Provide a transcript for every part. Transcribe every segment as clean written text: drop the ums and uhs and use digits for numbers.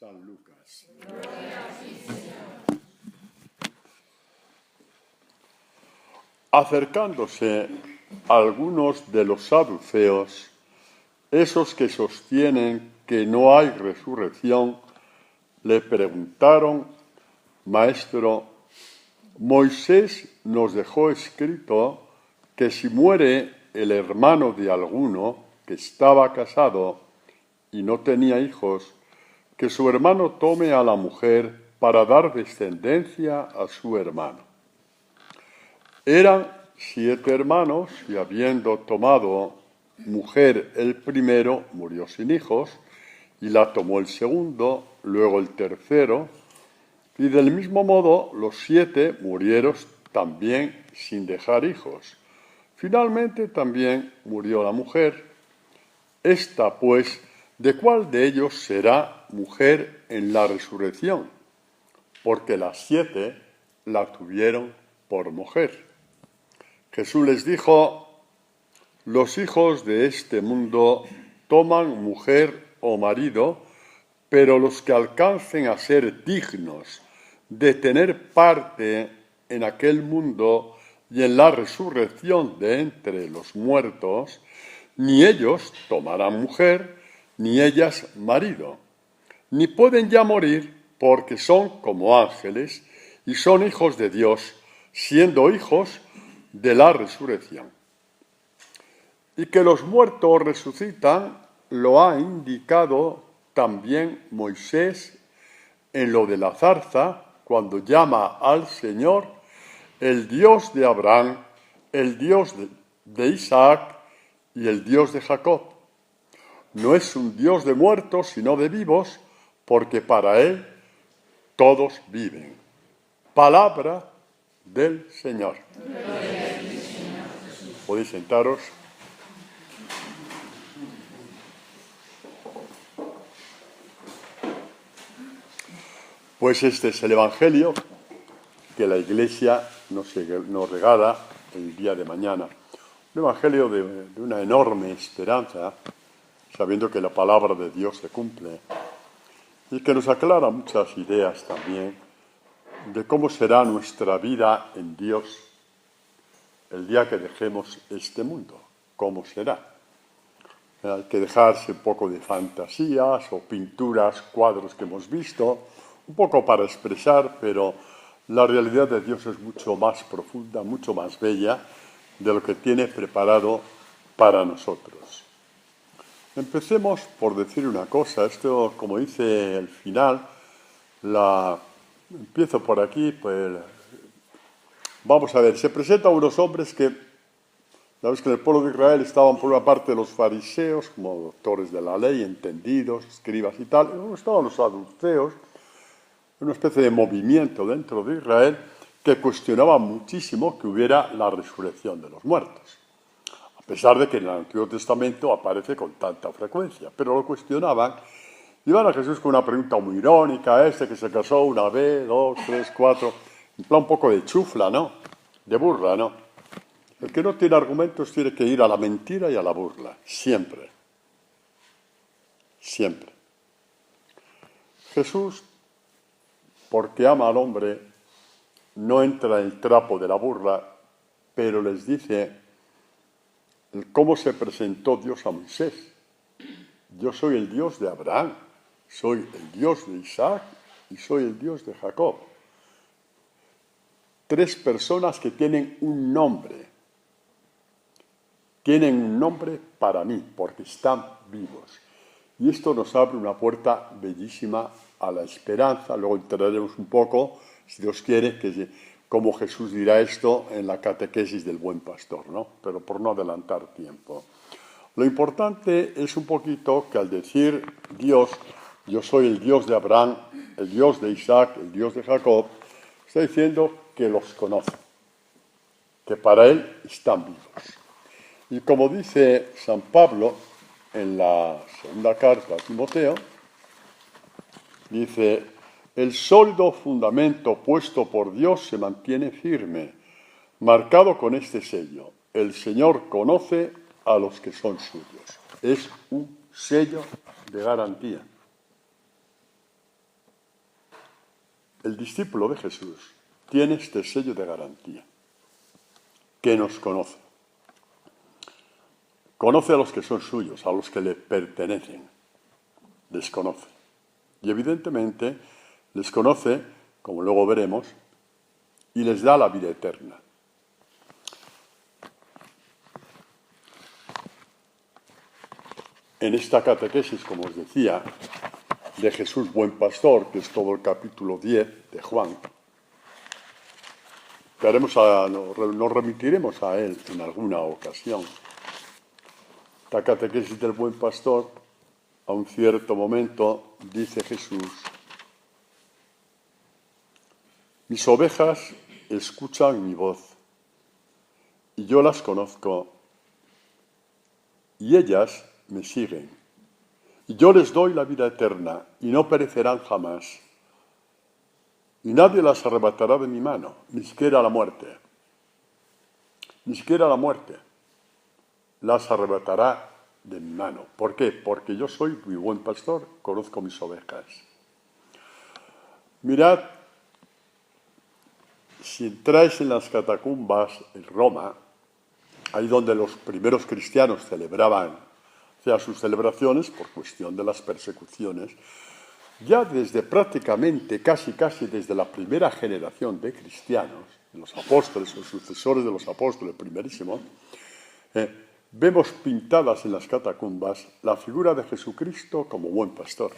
San Lucas. Acercándose algunos de los saduceos, esos que sostienen que no hay resurrección, le preguntaron: Maestro, Moisés nos dejó escrito que si muere el hermano de alguno que estaba casado y no tenía hijos, que su hermano tome a la mujer para dar descendencia a su hermano. Eran 7 hermanos y habiendo tomado mujer el primero, murió sin hijos, y la tomó el segundo, luego el tercero, y del mismo modo los 7 murieron también sin dejar hijos. Finalmente también murió la mujer. Esta, pues, ¿de cuál de ellos será mujer en la resurrección? Porque las 7 la tuvieron por mujer. Jesús les dijo: los hijos de este mundo toman mujer o marido, pero los que alcancen a ser dignos de tener parte en aquel mundo y en la resurrección de entre los muertos, ni ellos tomarán mujer, ni ellas marido, ni pueden ya morir, porque son como ángeles y son hijos de Dios, siendo hijos de la resurrección. Y que los muertos resucitan lo ha indicado también Moisés en lo de la zarza, cuando llama al Señor el Dios de Abraham, el Dios de Isaac y el Dios de Jacob. No es un Dios de muertos, sino de vivos, porque para Él todos viven. Palabra del Señor. Podéis sentaros. Pues este es el Evangelio que la Iglesia nos regala el día de mañana. Un Evangelio de una enorme esperanza, sabiendo que la palabra de Dios se cumple y que nos aclara muchas ideas también de cómo será nuestra vida en Dios el día que dejemos este mundo. ¿Cómo será? Hay que dejarse un poco de fantasías o pinturas, cuadros que hemos visto, un poco para expresar, pero la realidad de Dios es mucho más profunda, mucho más bella de lo que tiene preparado para nosotros. Empecemos por decir una cosa. Esto, como dice el final, empiezo por aquí, pues vamos a ver, se presentan unos hombres que, sabes que en el pueblo de Israel estaban por una parte los fariseos, como doctores de la ley, entendidos, escribas y tal, y luego estaban los saduceos, una especie de movimiento dentro de Israel que cuestionaba muchísimo que hubiera la resurrección de los muertos, a pesar de que en el Antiguo Testamento aparece con tanta frecuencia, pero lo cuestionaban. Iban a Jesús con una pregunta muy irónica: que se casó una vez, 2, 3, 4, en plan un poco de chufla, ¿no? De burla, ¿no? El que no tiene argumentos tiene que ir a la mentira y a la burla, siempre. Siempre. Jesús, porque ama al hombre, no entra en el trapo de la burla, pero les dice cómo se presentó Dios a Moisés. Yo soy el Dios de Abraham, soy el Dios de Isaac y soy el Dios de Jacob. 3 personas que tienen un nombre. Tienen un nombre para mí, porque están vivos. Y esto nos abre una puerta bellísima a la esperanza. Luego entraremos un poco, si Dios quiere, cómo Jesús dirá esto en la catequesis del buen pastor, ¿no? Pero por no adelantar tiempo. Lo importante es un poquito que al decir Dios, yo soy el Dios de Abraham, el Dios de Isaac, el Dios de Jacob, está diciendo que los conoce, que para Él están vivos. Y como dice San Pablo en la segunda carta a Timoteo, dice: el sólido fundamento puesto por Dios se mantiene firme, marcado con este sello: el Señor conoce a los que son suyos. Es un sello de garantía. el discípulo de Jesús tiene este sello de garantía, que nos conoce. Conoce a los que son suyos, a los que le pertenecen. Les conoce. Y evidentemente les conoce, como luego veremos, y les da la vida eterna. En esta catequesis, como os decía, de Jesús Buen Pastor, que es todo el capítulo 10 de Juan, nos remitiremos a él en alguna ocasión. Esta catequesis del Buen Pastor, a un cierto momento, dice Jesús: mis ovejas escuchan mi voz, y yo las conozco, y ellas me siguen. Y yo les doy la vida eterna, y no perecerán jamás. Y nadie las arrebatará de mi mano, ni siquiera la muerte. Ni siquiera la muerte las arrebatará de mi mano. ¿Por qué? Porque yo soy muy buen pastor, conozco mis ovejas. Mirad, si entráis en las catacumbas en Roma, ahí donde los primeros cristianos celebraban sus celebraciones por cuestión de las persecuciones, ya desde prácticamente, casi desde la primera generación de cristianos, los apóstoles, los sucesores de los apóstoles primerísimos, vemos pintadas en las catacumbas la figura de Jesucristo como buen pastor.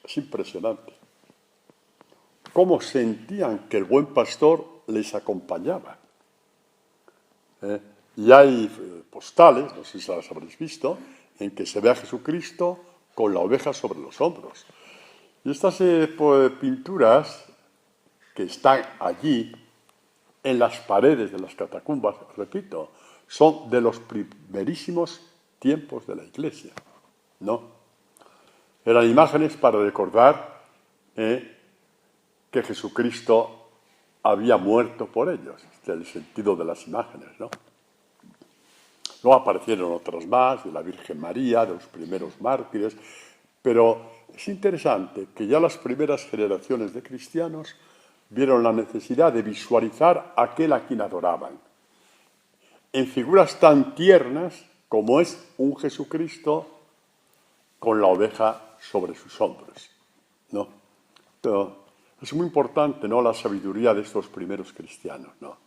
Es impresionante. Cómo sentían que el buen pastor les acompañaba. Y hay postales, no sé si las habréis visto, en que se ve a Jesucristo con la oveja sobre los hombros. Y estas pinturas que están allí, en las paredes de las catacumbas, repito, son de los primerísimos tiempos de la Iglesia, ¿no? Eran imágenes para recordar que Jesucristo había muerto por ellos. Este es el sentido de las imágenes, ¿no? Luego aparecieron otras más, de la Virgen María, de los primeros mártires, pero es interesante que ya las primeras generaciones de cristianos vieron la necesidad de visualizar a aquel a quien adoraban, en figuras tan tiernas como es un Jesucristo con la oveja sobre sus hombros, ¿no? Pero es muy importante, ¿no?, la sabiduría de estos primeros cristianos, ¿no?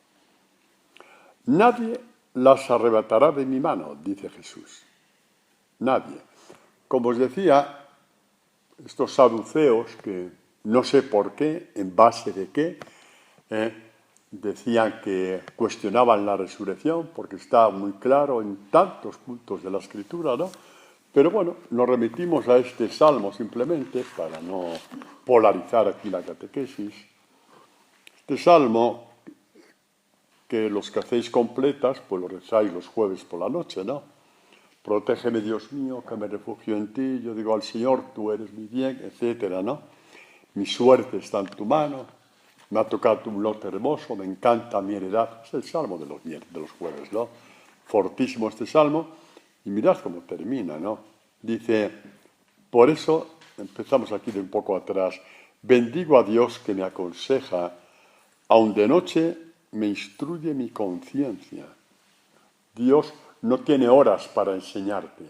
Nadie las arrebatará de mi mano, dice Jesús. Nadie. Como os decía, estos saduceos que no sé por qué, en base de qué, decían que cuestionaban la resurrección, porque está muy claro en tantos puntos de la Escritura, ¿no? Pero bueno, nos remitimos a este salmo simplemente para no polarizar aquí la catequesis. Este salmo, que los que hacéis completas, pues lo rezáis los jueves por la noche, ¿no? Protégeme, Dios mío, que me refugio en ti. Yo digo al Señor, tú eres mi bien, etcétera, ¿no? Mi suerte está en tu mano. Me ha tocado un lote hermoso, me encanta mi heredad. Es el salmo de los jueves, ¿no? Fortísimo este salmo. Y mirad cómo termina, ¿no? Dice, por eso, empezamos aquí de un poco atrás, bendigo a Dios que me aconseja, aun de noche me instruye mi conciencia. Dios no tiene horas para enseñarte.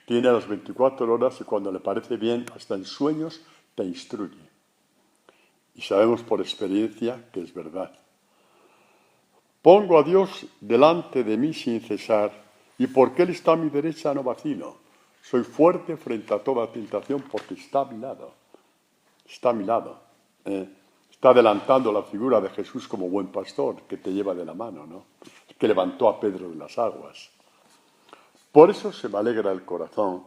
Tiene las 24 horas y cuando le parece bien, hasta en sueños, te instruye. Y sabemos por experiencia que es verdad. Pongo a Dios delante de mí sin cesar, y porque Él está a mi derecha no vacilo. Soy fuerte frente a toda tentación porque está a mi lado. Está a mi lado. Está adelantando la figura de Jesús como buen pastor que te lleva de la mano, ¿no? Que levantó a Pedro de las aguas. Por eso se me alegra el corazón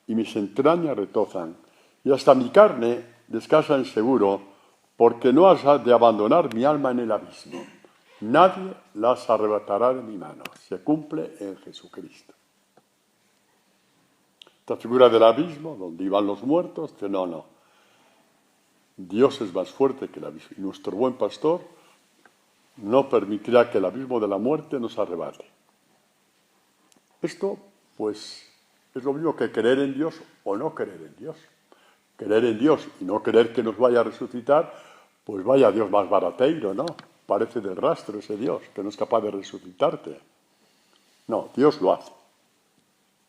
y mis entrañas retozan y hasta mi carne descansa en seguro porque no has de abandonar mi alma en el abismo. Nadie las arrebatará de mi mano. Se cumple en Jesucristo. Esta figura del abismo, donde iban los muertos, dice, no. Dios es más fuerte que el abismo. Y nuestro buen pastor no permitirá que el abismo de la muerte nos arrebate. Esto, pues, es lo mismo que creer en Dios o no creer en Dios. creer en Dios y no creer que nos vaya a resucitar, pues vaya Dios más barateiro, ¿no? Parece del rastro ese Dios, que no es capaz de resucitarte. No, Dios lo hace.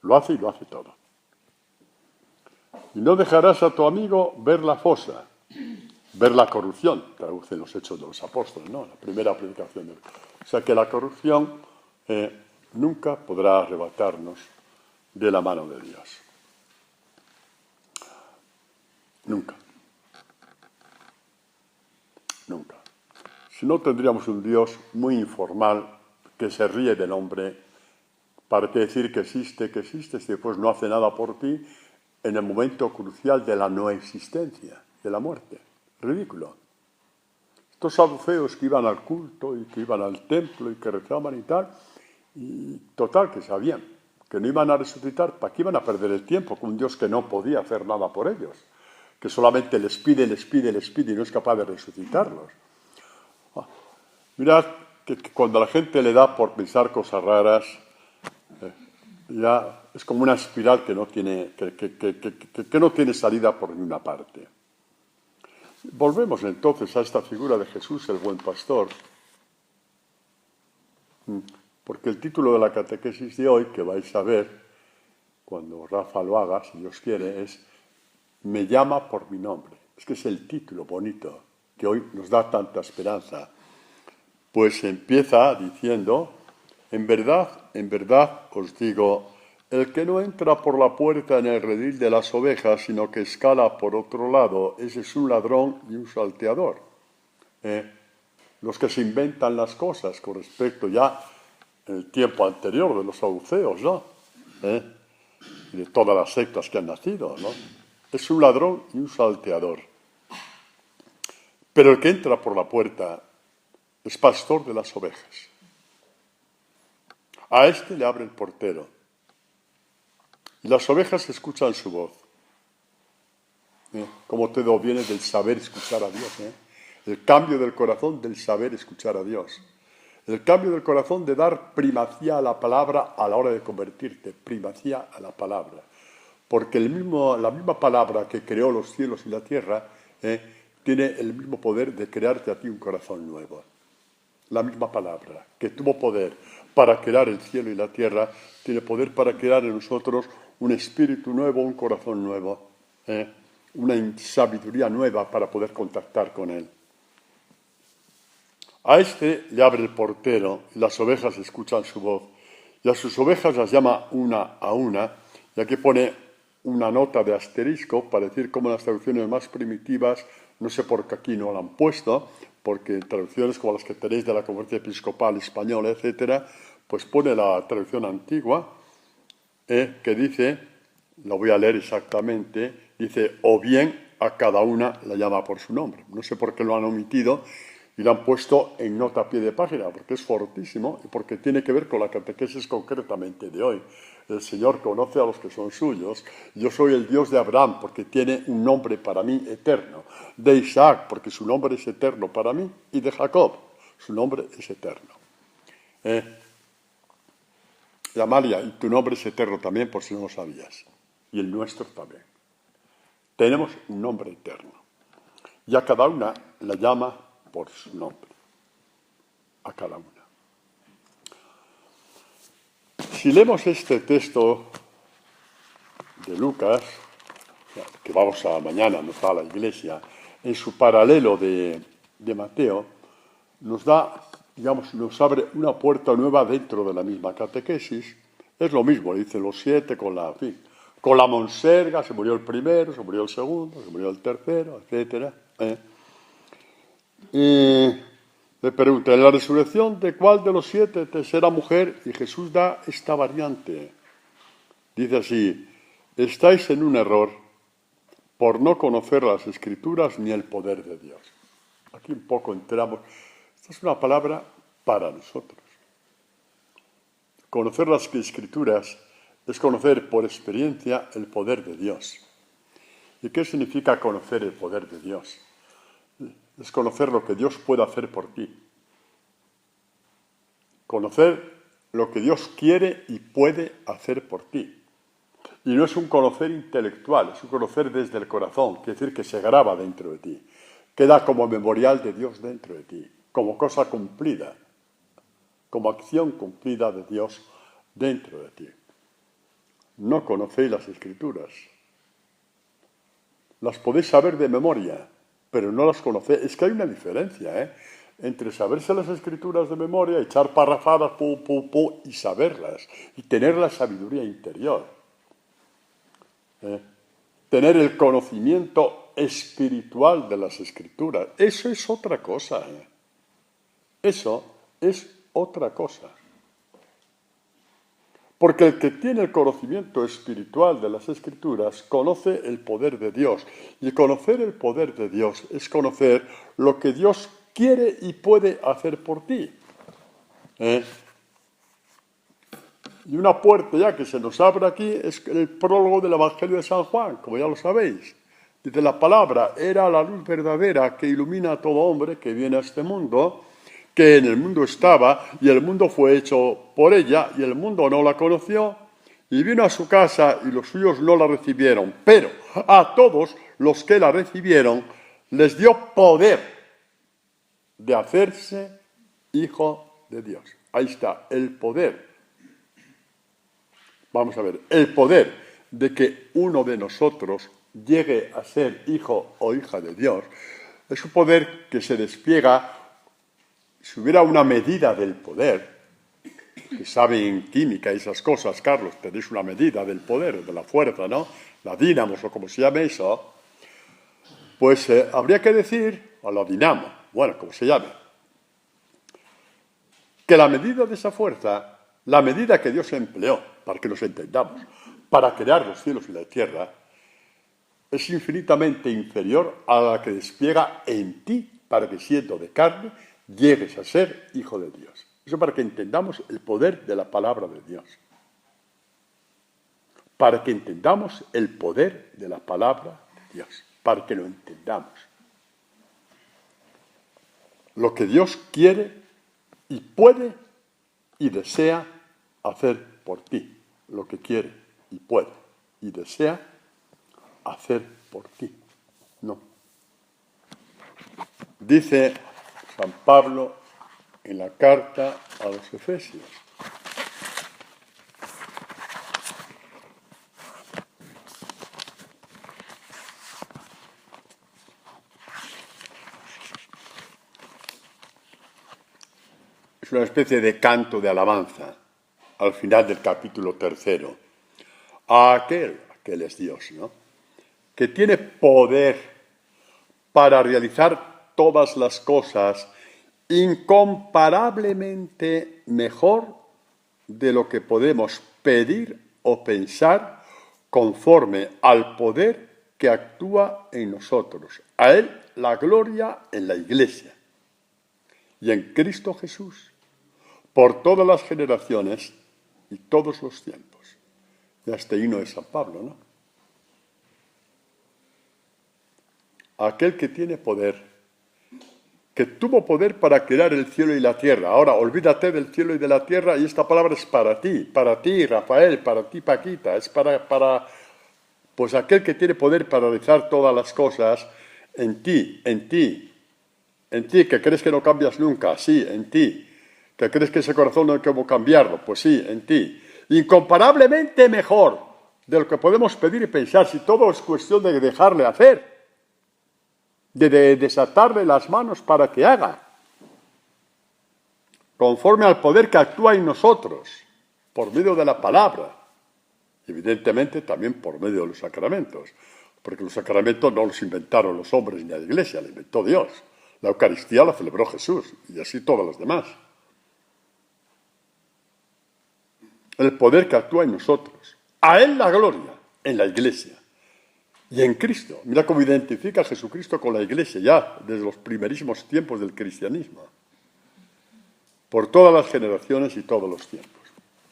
Lo hace y lo hace todo. Y no dejarás a tu amigo ver la fosa, ver la corrupción, traducen los Hechos de los Apóstoles, ¿no? La primera predicación. O sea que la corrupción nunca podrá arrebatarnos de la mano de Dios. Nunca. Nunca. Si no, tendríamos un Dios muy informal que se ríe del hombre para decir que existe, si después no hace nada por ti en el momento crucial de la no existencia, de la muerte. Ridículo. Estos saduceos que iban al culto y que iban al templo y que rezaban y tal, y total, que sabían que no iban a resucitar, ¿para qué iban a perder el tiempo con un Dios que no podía hacer nada por ellos? Que solamente les pide y no es capaz de resucitarlos. Mirad que cuando a la gente le da por pensar cosas raras, ya es como una espiral que no tiene, que no tiene salida por ninguna parte. Volvemos entonces a esta figura de Jesús, el buen pastor, porque el título de la catequesis de hoy, que vais a ver cuando Rafa lo haga, si Dios quiere, es Me llama por mi nombre. Es que es el título bonito que hoy nos da tanta esperanza. Pues empieza diciendo, en verdad os digo, el que no entra por la puerta en el redil de las ovejas, sino que escala por otro lado, ese es un ladrón y un salteador. Los que se inventan las cosas con respecto ya en el tiempo anterior de los saduceos, ¿no? Y de todas las sectas que han nacido, ¿no? Es un ladrón y un salteador. Pero el que entra por la puerta es pastor de las ovejas. A este le abre el portero. Y las ovejas escuchan su voz. Como todo viene del saber escuchar a Dios. El cambio del corazón del saber escuchar a Dios. El cambio del corazón de dar primacía a la palabra a la hora de convertirte. Primacía a la palabra. Porque la misma palabra que creó los cielos y la tierra tiene el mismo poder de crearte a ti un corazón nuevo. La misma palabra que tuvo poder para crear el cielo y la tierra, tiene poder para crear en nosotros un espíritu nuevo, un corazón nuevo, una sabiduría nueva para poder contactar con Él. A este le abre el portero, y las ovejas escuchan su voz, y a sus ovejas las llama una a una, y aquí pone una nota de asterisco para decir cómo las traducciones más primitivas, no sé por qué aquí no la han puesto, porque en traducciones como las que tenéis de la Conferencia Episcopal Española, etcétera, pues pone la traducción antigua, que dice, lo voy a leer exactamente, dice, o bien a cada una la llama por su nombre. No sé por qué lo han omitido y lo han puesto en nota a pie de página, porque es fortísimo y porque tiene que ver con la catequesis concretamente de hoy. El Señor conoce a los que son suyos. Yo soy el Dios de Abraham, porque tiene un nombre para mí eterno. De Isaac, porque su nombre es eterno para mí. Y de Jacob, su nombre es eterno. Y Amalia, y tu nombre es eterno también, por si no lo sabías. Y el nuestro también. Tenemos un nombre eterno. Y a cada una la llama por su nombre. A cada una. Si leemos este texto de Lucas, que vamos a mañana, nos va a la iglesia, en su paralelo de Mateo, nos da, digamos, nos abre una puerta nueva dentro de la misma catequesis. Es lo mismo, dicen los 7 con la monserga, se murió el primero, se murió el segundo, se murió el tercero, etcétera. Le pregunta, ¿en la resurrección de cuál de los 7 te será mujer? Y Jesús da esta variante. Dice así, estáis en un error por no conocer las Escrituras ni el poder de Dios. Aquí un poco entramos. Esta es una palabra para nosotros. Conocer las Escrituras es conocer por experiencia el poder de Dios. ¿Y qué significa conocer el poder de Dios? Es conocer lo que Dios puede hacer por ti. Conocer lo que Dios quiere y puede hacer por ti. Y no es un conocer intelectual, es un conocer desde el corazón, quiere decir que se graba dentro de ti, queda como memorial de Dios dentro de ti, como cosa cumplida, como acción cumplida de Dios dentro de ti. No conocéis las Escrituras. Las podéis saber de memoria, pero no las conocéis. Es que hay una diferencia, entre saberse las Escrituras de memoria, echar parrafadas, y saberlas, y tener la sabiduría interior. Tener el conocimiento espiritual de las Escrituras. Eso es otra cosa. Eso es otra cosa. Porque el que tiene el conocimiento espiritual de las Escrituras conoce el poder de Dios. Y conocer el poder de Dios es conocer lo que Dios quiere y puede hacer por ti. Y una puerta ya que se nos abre aquí es el prólogo del Evangelio de San Juan, como ya lo sabéis. Dice: la palabra era la luz verdadera que ilumina a todo hombre que viene a este mundo, que en el mundo estaba, y el mundo fue hecho por ella, y el mundo no la conoció, y vino a su casa, y los suyos no la recibieron. Pero a todos los que la recibieron, les dio poder de hacerse hijo de Dios. Ahí está, el poder. Vamos a ver, el poder de que uno de nosotros llegue a ser hijo o hija de Dios es un poder que se despliega. Si hubiera una medida del poder, que saben química y esas cosas, Carlos, tenéis una medida del poder, de la fuerza, ¿no? La dínamos o como se llame eso, pues habría que decir, o la dinamo, bueno, como se llame, que la medida de esa fuerza, la medida que Dios empleó, para que nos entendamos, para crear los cielos y la tierra, es infinitamente inferior a la que despliega en ti, para que siendo de carne, llegues a ser hijo de Dios. Eso para que entendamos el poder de la palabra de Dios. Para que entendamos el poder de la palabra de Dios. Para que lo entendamos. Lo que Dios quiere y puede y desea hacer por ti. Lo que quiere y puede y desea hacer por ti. No. Dice San Pablo en la carta a los Efesios: es una especie de canto de alabanza al final del capítulo 3. A aquel es Dios, ¿no?, que tiene poder para realizar todas las cosas incomparablemente mejor de lo que podemos pedir o pensar, conforme al poder que actúa en nosotros. A Él la gloria en la Iglesia y en Cristo Jesús, por todas las generaciones y todos los tiempos. Ya este himno de San Pablo, ¿no? Aquel que tiene poder, que tuvo poder para crear el cielo y la tierra. Ahora, olvídate del cielo y de la tierra, y esta palabra es para ti, Rafael, para ti, Paquita, es para pues aquel que tiene poder para realizar todas las cosas en ti, que crees que no cambias nunca, sí, en ti, que crees que ese corazón no hay cómo cambiarlo, pues sí, en ti, incomparablemente mejor de lo que podemos pedir y pensar, si todo es cuestión de dejarle hacer, de desatarle las manos para que haga, conforme al poder que actúa en nosotros, por medio de la palabra, evidentemente también por medio de los sacramentos, porque los sacramentos no los inventaron los hombres ni la Iglesia, los inventó Dios. La Eucaristía la celebró Jesús, y así todos los demás. El poder que actúa en nosotros. A Él la gloria, en la Iglesia y en Cristo. Mira cómo identifica a Jesucristo con la Iglesia ya desde los primerísimos tiempos del cristianismo. Por todas las generaciones y todos los tiempos.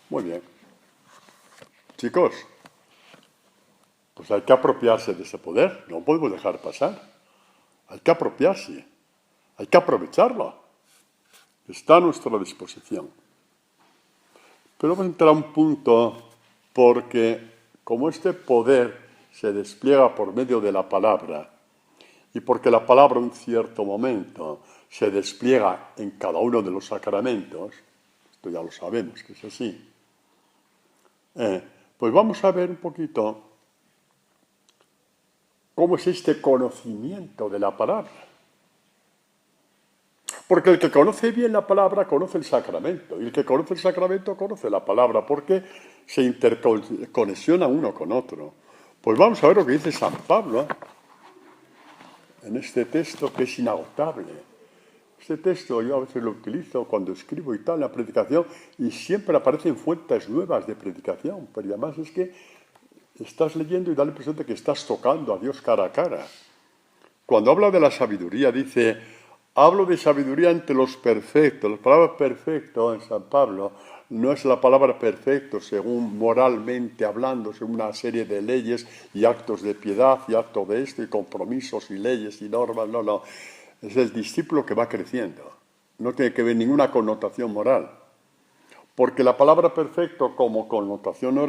Muy bien. Chicos, pues hay que apropiarse de ese poder. No podemos dejar pasar. Hay que apropiarse. Hay que aprovecharlo. Está a nuestra disposición. Pero vamos a entrar a un punto porque como este poder se despliega por medio de la palabra, y porque la palabra en un cierto momento se despliega en cada uno de los sacramentos, esto ya lo sabemos que es así, pues vamos a ver un poquito cómo es este conocimiento de la palabra. Porque el que conoce bien la palabra conoce el sacramento, y el que conoce el sacramento conoce la palabra, porque se interconexiona uno con otro. Pues vamos a ver lo que dice San Pablo en este texto que es inagotable. Este texto yo a veces lo utilizo cuando escribo y tal, en la predicación, y siempre aparecen fuentes nuevas de predicación, pero además es que estás leyendo y da la impresión de que estás tocando a Dios cara a cara. Cuando habla de la sabiduría, dice, hablo de sabiduría entre los perfectos. La palabra perfecto en San Pablo no es la palabra perfecto según moralmente hablando, según una serie de leyes y actos de piedad y actos de esto y compromisos y leyes y normas, no. Es el discípulo que va creciendo. No tiene que ver ninguna connotación moral. Porque la palabra perfecto como connotación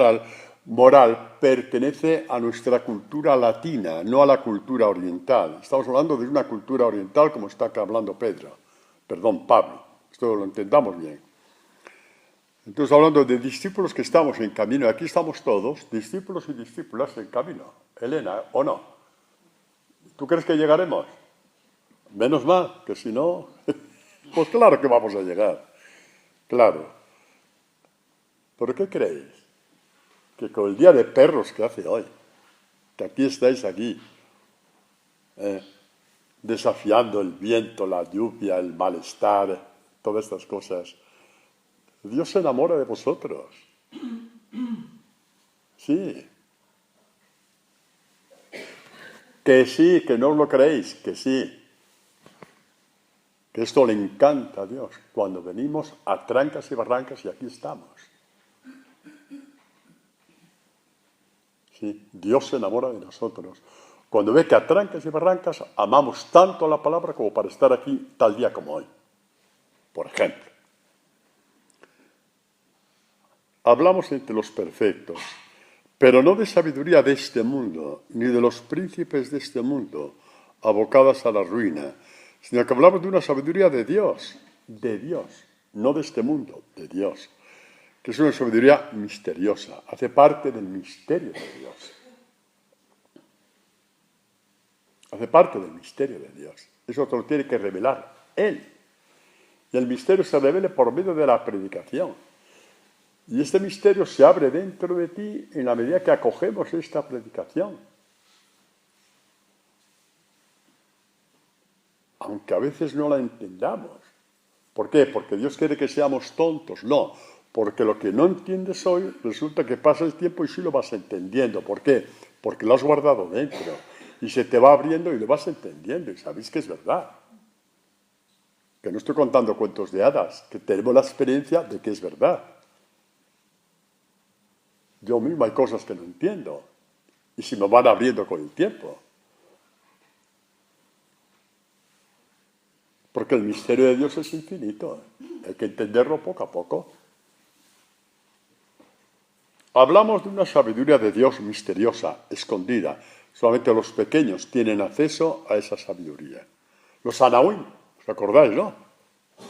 moral pertenece a nuestra cultura latina, no a la cultura oriental. Estamos hablando de una cultura oriental como está acá hablando Pablo. Esto lo entendamos bien. Entonces, hablando de discípulos que estamos en camino, aquí estamos todos, discípulos y discípulas en camino. Elena, ¿o no? ¿Tú crees que llegaremos? Menos mal, que si no, pues claro que vamos a llegar. Claro. ¿Por qué creéis? Que con el día de perros que hace hoy, que aquí estáis aquí, desafiando el viento, la lluvia, el malestar, todas estas cosas, Dios se enamora de vosotros. Sí. Que sí, que no os lo creéis, que sí. Que esto le encanta a Dios. Cuando venimos a trancas y barrancas y aquí estamos. Sí, Dios se enamora de nosotros. Cuando ve que a trancas y barrancas amamos tanto la palabra como para estar aquí tal día como hoy. Por ejemplo. Hablamos entre los perfectos, pero no de sabiduría de este mundo, ni de los príncipes de este mundo, abocadas a la ruina, sino que hablamos de una sabiduría de Dios, no de este mundo, de Dios, que es una sabiduría misteriosa, hace parte del misterio de Dios. Hace parte del misterio de Dios. Eso te lo tiene que revelar Él. Y el misterio se revela por medio de la predicación. Y este misterio se abre dentro de ti en la medida que acogemos esta predicación. Aunque a veces no la entendamos. ¿Por qué? ¿Porque Dios quiere que seamos tontos? No, porque lo que no entiendes hoy resulta que pasa el tiempo y sí lo vas entendiendo. ¿Por qué? Porque lo has guardado dentro y se te va abriendo y lo vas entendiendo y sabéis que es verdad. Que no estoy contando cuentos de hadas, que tenemos la experiencia de que es verdad. Yo mismo hay cosas que no entiendo y se me van abriendo con el tiempo. Porque el misterio de Dios es infinito. Hay que entenderlo poco a poco. Hablamos de una sabiduría de Dios misteriosa, escondida. Solamente los pequeños tienen acceso a esa sabiduría. Los anahuim, ¿os acordáis, no?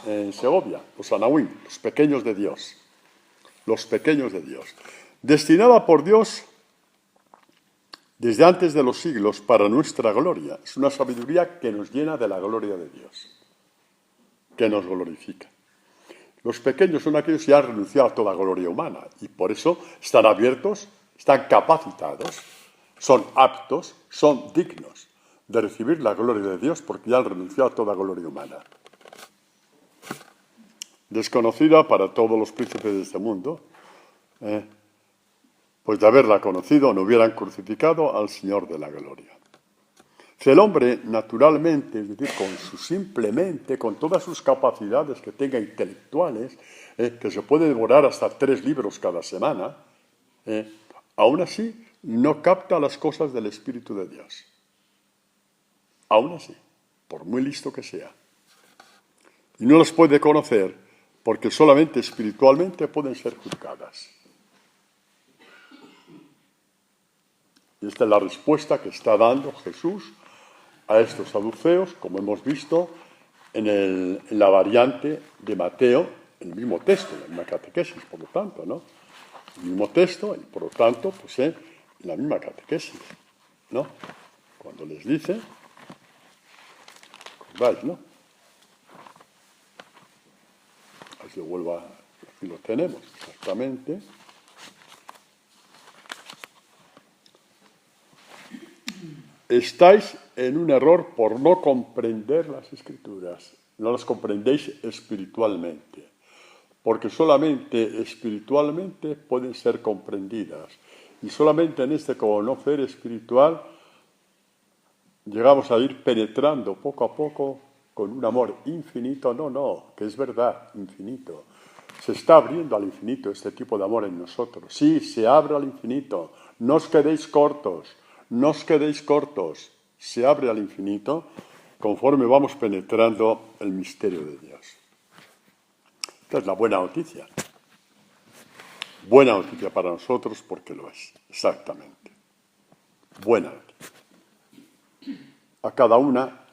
En Segovia, los anahuim, los pequeños de Dios. Los pequeños de Dios. Destinada por Dios desde antes de los siglos para nuestra gloria. Es una sabiduría que nos llena de la gloria de Dios, que nos glorifica. Los pequeños son aquellos que han renunciado a toda gloria humana y por eso están abiertos, están capacitados, son aptos, son dignos de recibir la gloria de Dios porque ya han renunciado a toda gloria humana. Desconocida para todos los príncipes de este mundo, pues de haberla conocido no hubieran crucificado al Señor de la gloria. Si el hombre, naturalmente, es decir, simplemente, con todas sus capacidades que tenga intelectuales, que se puede devorar hasta 3 libros cada semana, aún así no capta las cosas del Espíritu de Dios. Aún así, por muy listo que sea. Y no las puede conocer porque solamente espiritualmente pueden ser juzgadas. Y esta es la respuesta que está dando Jesús a estos saduceos, como hemos visto en la variante de Mateo, en el mismo texto, en la misma catequesis, por lo tanto, ¿no? El mismo texto y, por lo tanto, pues en la misma catequesis, ¿no? Cuando les dice, ¿recordáis, no? Así lo vuelvo a... Aquí lo tenemos, exactamente. Estáis en un error por no comprender las Escrituras. No las comprendéis espiritualmente, porque solamente espiritualmente pueden ser comprendidas. Y solamente en este conocer espiritual llegamos a ir penetrando poco a poco con un amor infinito. No, que es verdad, infinito. Se está abriendo al infinito este tipo de amor en nosotros. Sí, se abre al infinito. No os quedéis cortos. No os quedéis cortos, se abre al infinito conforme vamos penetrando el misterio de Dios. Esta es la buena noticia. Buena noticia para nosotros porque lo es, exactamente. Buena noticia. A cada una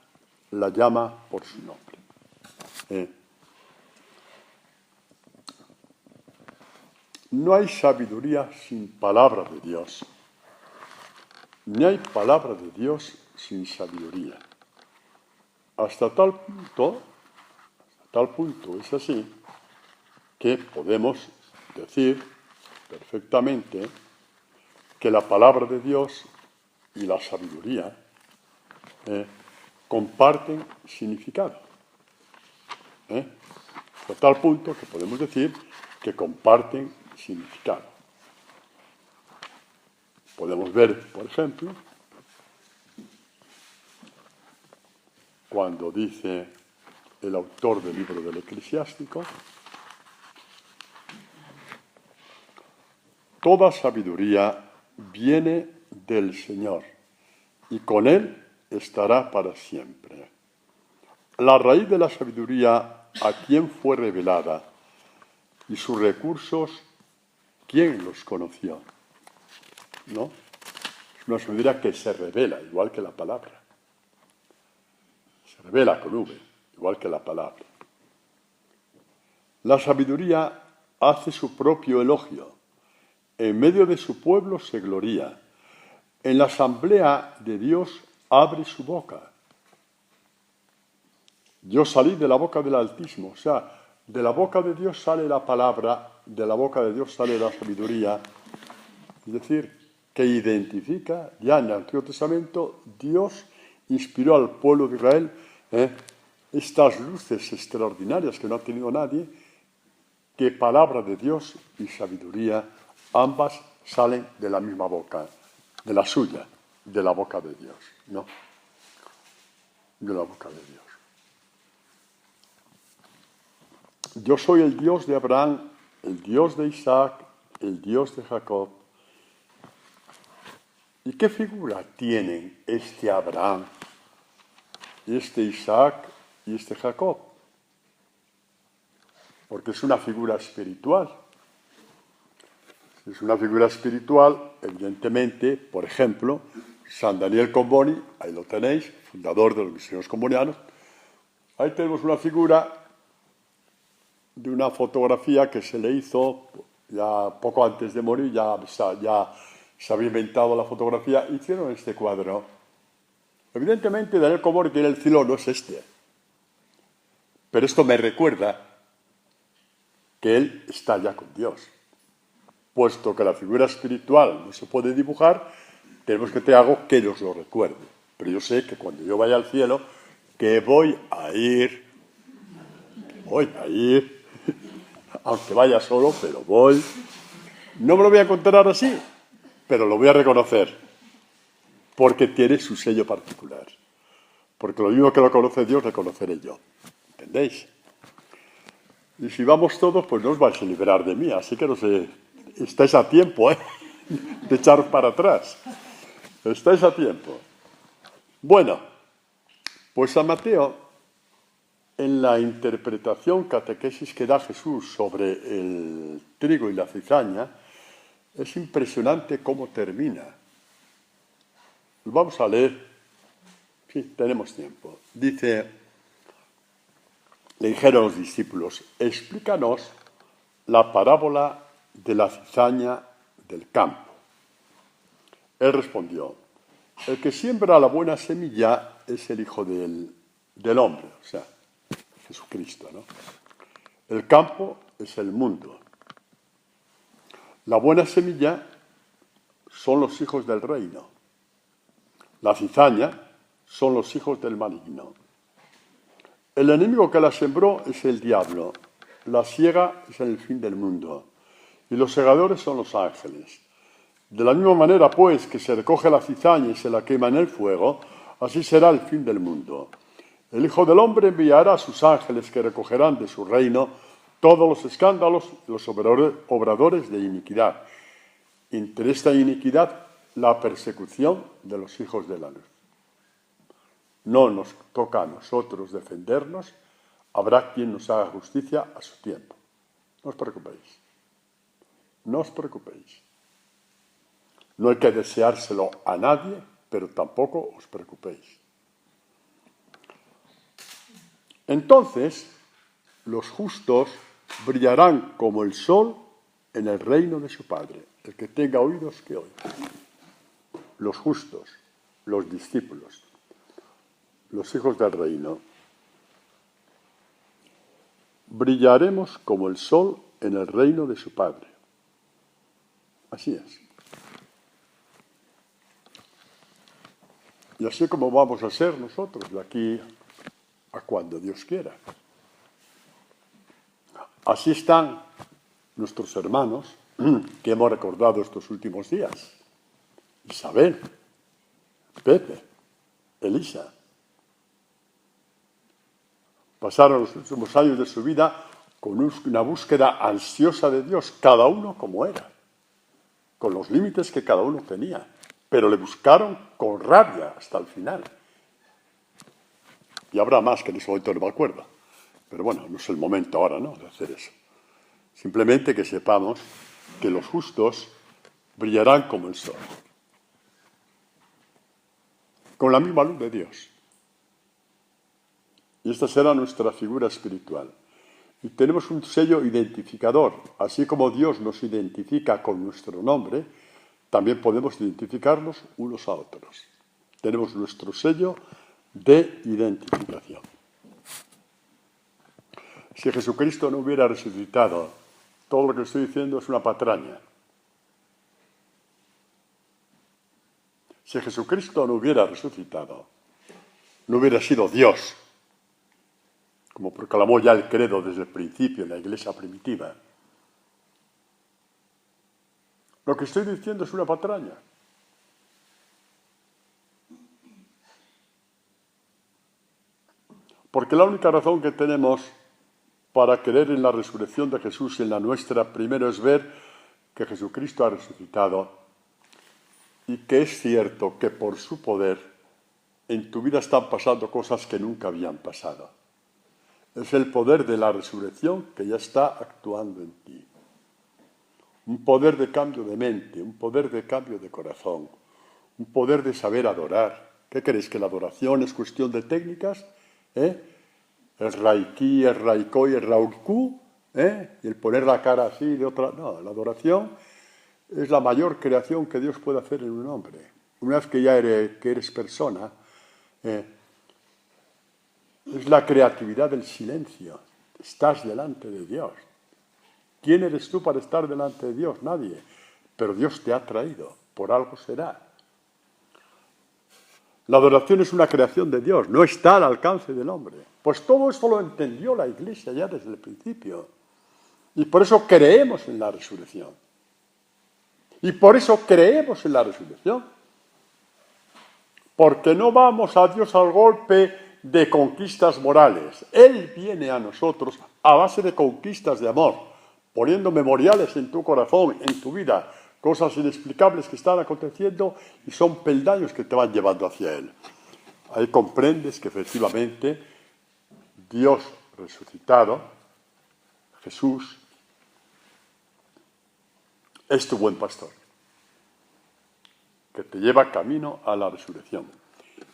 la llama por su nombre. No hay sabiduría sin palabra de Dios. Ni hay palabra de Dios sin sabiduría. Hasta tal punto es así que podemos decir perfectamente que la palabra de Dios y la sabiduría comparten significado. Hasta tal punto que podemos decir que comparten significado. Podemos ver, por ejemplo, cuando dice el autor del libro del Eclesiástico, toda sabiduría viene del Señor y con Él estará para siempre. La raíz de la sabiduría, ¿a quién fue revelada? Y sus recursos, ¿quién los conoció? ¿No? Es una sabiduría que se revela, igual que la palabra. Se revela con V, igual que la palabra. La sabiduría hace su propio elogio. En medio de su pueblo se gloría. En la asamblea de Dios abre su boca. Yo salí de la boca del Altísimo. O sea, de la boca de Dios sale la palabra, de la boca de Dios sale la sabiduría. Es decir, que identifica, ya en el Antiguo Testamento, Dios inspiró al pueblo de Israel estas luces extraordinarias que no ha tenido nadie, que palabra de Dios y sabiduría, ambas salen de la misma boca, de la suya, de la boca de Dios, ¿no? De la boca de Dios. Yo soy el Dios de Abraham, el Dios de Isaac, el Dios de Jacob. ¿Y qué figura tienen este Abraham, este Isaac y este Jacob? Porque es una figura espiritual. Es una figura espiritual, evidentemente, por ejemplo, San Daniel Comboni, ahí lo tenéis, fundador de los misioneros combonianos. Ahí tenemos una figura de una fotografía que se le hizo ya poco antes de morir, ya se había inventado la fotografía, hicieron este cuadro. Evidentemente, Daniel Comboni tiene el cielo, no es este. Pero esto me recuerda que él está ya con Dios. Puesto que la figura espiritual no se puede dibujar, tenemos que te hago que os lo recuerde. Pero yo sé que cuando yo vaya al cielo, que voy a ir, aunque vaya solo, pero voy. No me lo voy a encontrar así, pero lo voy a reconocer, porque tiene su sello particular. Porque lo mismo que lo conoce Dios, lo conoceré yo. ¿Entendéis? Y si vamos todos, pues no os vais a liberar de mí, así que no sé, estáis a tiempo, de echaros para atrás. Estáis a tiempo. Bueno, pues San Mateo, en la interpretación catequesis que da Jesús sobre el trigo y la cizaña, es impresionante cómo termina. Vamos a leer. Sí, tenemos tiempo. Dice, le dijeron los discípulos, explícanos la parábola de la cizaña del campo. Él respondió, el que siembra la buena semilla es el Hijo del Hombre, o sea, Jesucristo, ¿no? El campo es el mundo. La buena semilla son los hijos del reino. La cizaña son los hijos del maligno. El enemigo que la sembró es el diablo. La siega es el fin del mundo. Y los segadores son los ángeles. De la misma manera, pues, que se recoge la cizaña y se la quema en el fuego, así será el fin del mundo. El Hijo del Hombre enviará a sus ángeles que recogerán de su reino todos los escándalos y los obradores de iniquidad. Entre esta iniquidad, la persecución de los hijos de la luz. No nos toca a nosotros defendernos, habrá quien nos haga justicia a su tiempo. No os preocupéis. No os preocupéis. No hay que deseárselo a nadie, pero tampoco os preocupéis. Entonces, los justos brillarán como el sol en el reino de su Padre. El que tenga oídos, que oiga. Los justos, los discípulos, los hijos del reino. Brillaremos como el sol en el reino de su Padre. Así es. Y así como vamos a ser nosotros de aquí a cuando Dios quiera. Así están nuestros hermanos que hemos recordado estos últimos días. Isabel, Pepe, Elisa. Pasaron los últimos años de su vida con una búsqueda ansiosa de Dios, cada uno como era, con los límites que cada uno tenía, pero le buscaron con rabia hasta el final. Y habrá más que en ese momento no me acuerdo. Pero bueno, no es el momento ahora, ¿no?, de hacer eso. Simplemente que sepamos que los justos brillarán como el sol, con la misma luz de Dios. Y esta será nuestra figura espiritual. Y tenemos un sello identificador. Así como Dios nos identifica con nuestro nombre, también podemos identificarnos unos a otros. Tenemos nuestro sello de identificación. Si Jesucristo no hubiera resucitado, todo lo que estoy diciendo es una patraña. Si Jesucristo no hubiera resucitado, no hubiera sido Dios, como proclamó ya el credo desde el principio en la iglesia primitiva. Lo que estoy diciendo es una patraña. Porque la única razón que tenemos para creer en la resurrección de Jesús y en la nuestra, primero es ver que Jesucristo ha resucitado y que es cierto que por su poder en tu vida están pasando cosas que nunca habían pasado. Es el poder de la resurrección que ya está actuando en ti. Un poder de cambio de mente, un poder de cambio de corazón, un poder de saber adorar. ¿Qué creéis? ¿Que la adoración es cuestión de técnicas? El raiki, el raikoi, el raurku, y el poner la cara así de otra. No, la adoración es la mayor creación que Dios puede hacer en un hombre. Una vez que ya eres persona, es la creatividad del silencio. Estás delante de Dios. ¿Quién eres tú para estar delante de Dios? Nadie. Pero Dios te ha traído. Por algo será. La adoración es una creación de Dios. No está al alcance del hombre. Pues todo esto lo entendió la Iglesia ya desde el principio. Y por eso creemos en la resurrección. Y por eso creemos en la resurrección. Porque no vamos a Dios al golpe de conquistas morales. Él viene a nosotros a base de conquistas de amor, poniendo memoriales en tu corazón, en tu vida, cosas inexplicables que están aconteciendo y son peldaños que te van llevando hacia Él. Ahí comprendes que efectivamente Dios resucitado, Jesús, es tu buen pastor. que te lleva camino a la resurrección.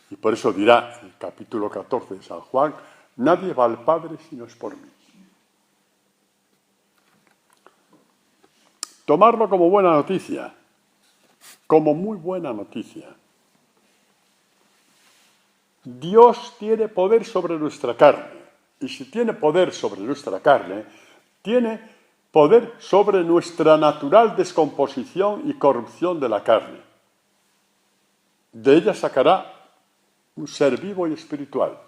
Y por eso dirá el capítulo 14 de San Juan, nadie va al Padre si no es por mí. Tomarlo como buena noticia, como muy buena noticia. Dios tiene poder sobre nuestra carne. Y si tiene poder sobre nuestra carne, tiene poder sobre nuestra natural descomposición y corrupción de la carne. De ella sacará un ser vivo y espiritual.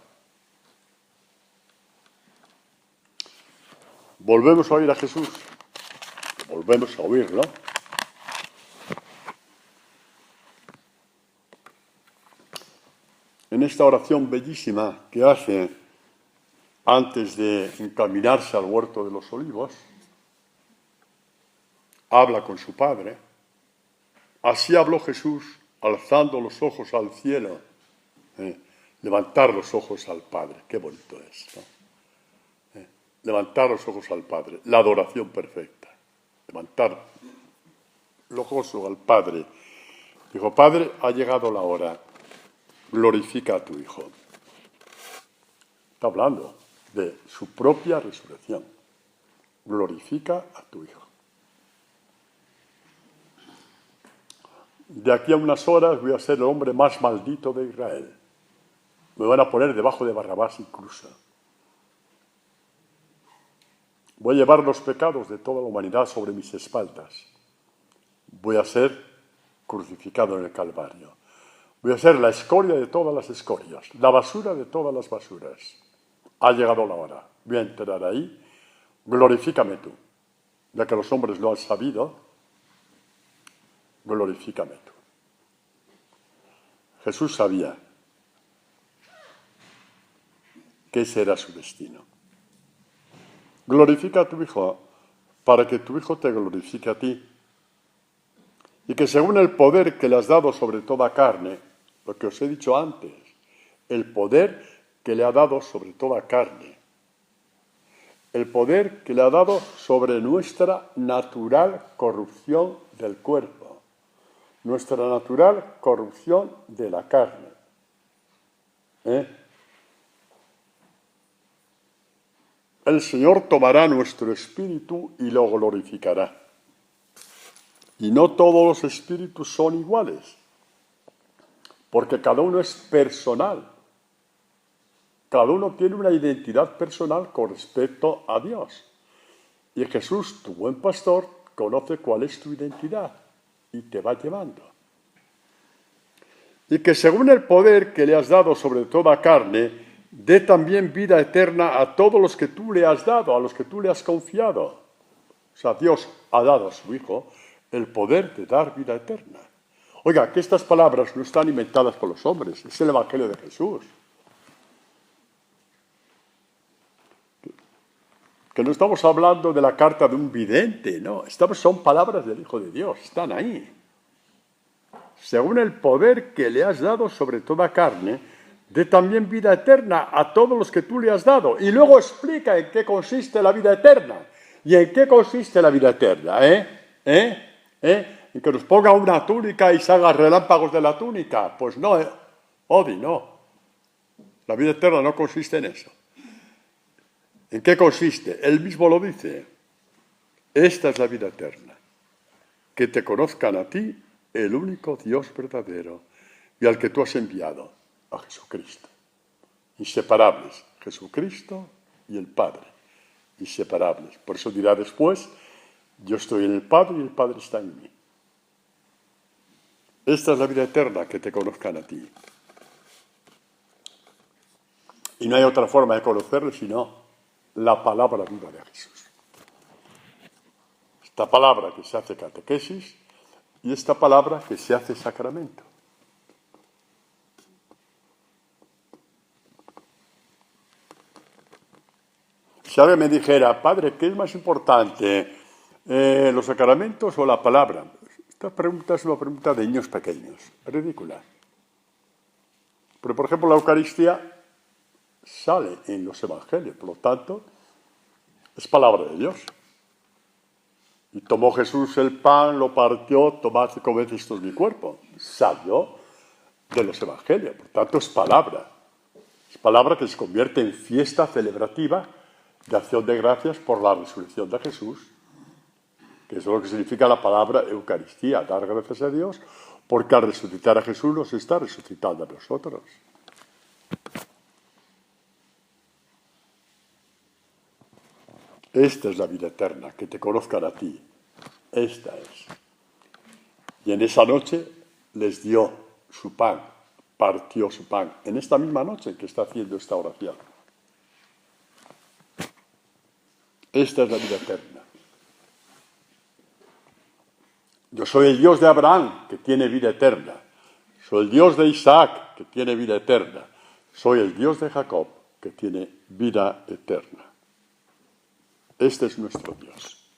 Volvemos a oír a Jesús. Volvemos a oírlo. En esta oración bellísima que hace antes de encaminarse al huerto de los olivos, habla con su Padre. Así habló Jesús, alzando los ojos al cielo, levantar los ojos al Padre. Qué bonito es, ¿no? Levantar los ojos al Padre, la adoración perfecta. Levantar los ojos al Padre. Dijo, Padre, ha llegado la hora, glorifica a tu Hijo. Está hablando de su propia resurrección. Glorifica a tu Hijo. De aquí a unas horas voy a ser el hombre más maldito de Israel. Me van a poner debajo de Barrabás incluso. Voy a llevar los pecados de toda la humanidad sobre mis espaldas. Voy a ser crucificado en el Calvario. Voy a ser la escoria de todas las escorias, la basura de todas las basuras. Ha llegado la hora. Voy a entrar ahí. Glorifícame tú. Ya que los hombres lo han sabido, glorifícame tú. Jesús sabía que ese era su destino. Glorifica a tu Hijo para que tu Hijo te glorifique a ti. Y que según el poder que le has dado sobre toda carne, lo que os he dicho antes, el poder que le ha dado sobre toda carne, el poder que le ha dado sobre nuestra natural corrupción del cuerpo, nuestra natural corrupción de la carne. El Señor tomará nuestro espíritu y lo glorificará. Y no todos los espíritus son iguales, porque cada uno es personal. Cada uno tiene una identidad personal con respecto a Dios. Y Jesús, tu buen pastor, conoce cuál es tu identidad y te va llevando. Y que según el poder que le has dado sobre toda carne, dé también vida eterna a todos los que tú le has dado, a los que tú le has confiado. O sea, Dios ha dado a su Hijo el poder de dar vida eterna. Oiga, que estas palabras no están inventadas por los hombres, es el Evangelio de Jesús. Que no estamos hablando de la carta de un vidente, no, son palabras del Hijo de Dios, están ahí. Según el poder que le has dado sobre toda carne, dé también vida eterna a todos los que tú le has dado. Y luego explica en qué consiste la vida eterna. ¿Y en qué consiste la vida eterna? ¿En que nos ponga una túnica y se haga relámpagos de la túnica? Pues no, Odi, no. La vida eterna no consiste en eso. ¿En qué consiste? Él mismo lo dice. Esta es la vida eterna. Que te conozcan a ti, el único Dios verdadero, y al que tú has enviado, a Jesucristo. Inseparables, Jesucristo y el Padre. Inseparables. Por eso dirá después, yo estoy en el Padre y el Padre está en mí. Esta es la vida eterna, que te conozcan a ti. Y no hay otra forma de conocerle sino la palabra viva de Jesús. Esta palabra que se hace catequesis y esta palabra que se hace sacramento. Si alguien me dijera, Padre, ¿qué es más importante, los sacramentos o la palabra? Esta pregunta es una pregunta de niños pequeños, es ridícula. Pero, por ejemplo, la Eucaristía sale en los evangelios, por lo tanto, es palabra de Dios. Y tomó Jesús el pan, lo partió, tomad y comed, esto es mi cuerpo. Salió de los evangelios, por tanto es palabra. Es palabra que se convierte en fiesta celebrativa de acción de gracias por la resurrección de Jesús, que es lo que significa la palabra Eucaristía, dar gracias a Dios, porque al resucitar a Jesús nos está resucitando a nosotros. Esta es la vida eterna, que te conozcan a ti. Esta es. Y en esa noche les dio su pan, partió su pan, en esta misma noche que está haciendo esta oración. Esta es la vida eterna. Yo soy el Dios de Abraham, que tiene vida eterna. Soy el Dios de Isaac, que tiene vida eterna. Soy el Dios de Jacob, que tiene vida eterna. Este es nuestro Dios.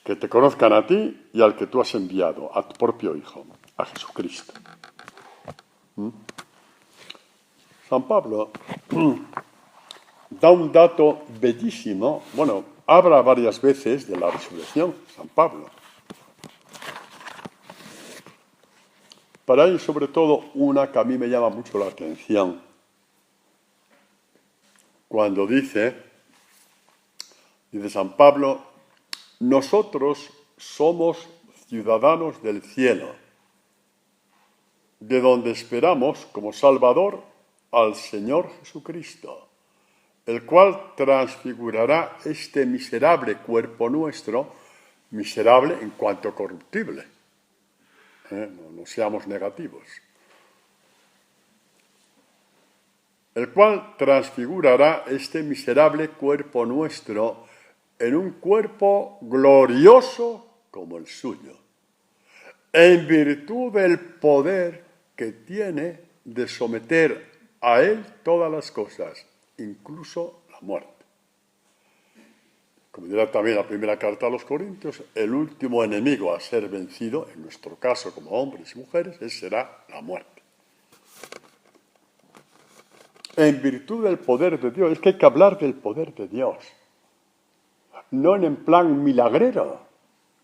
Que te conozcan a ti y al que tú has enviado, a tu propio Hijo, a Jesucristo. San Pablo da un dato bellísimo. Bueno, habla varias veces de la resurrección, San Pablo. Pero hay sobre todo una que a mí me llama mucho la atención. Cuando dice San Pablo, nosotros somos ciudadanos del cielo, de donde esperamos como Salvador al Señor Jesucristo, el cual transfigurará este miserable cuerpo nuestro, miserable en cuanto corruptible. No seamos negativos. El cual transfigurará este miserable cuerpo nuestro en un cuerpo glorioso como el suyo, en virtud del poder que tiene de someter a él todas las cosas, incluso la muerte. Como dirá también la primera carta a los Corintios, el último enemigo a ser vencido, en nuestro caso como hombres y mujeres, será la muerte. En virtud del poder de Dios, es que hay que hablar del poder de Dios, no en plan milagrero.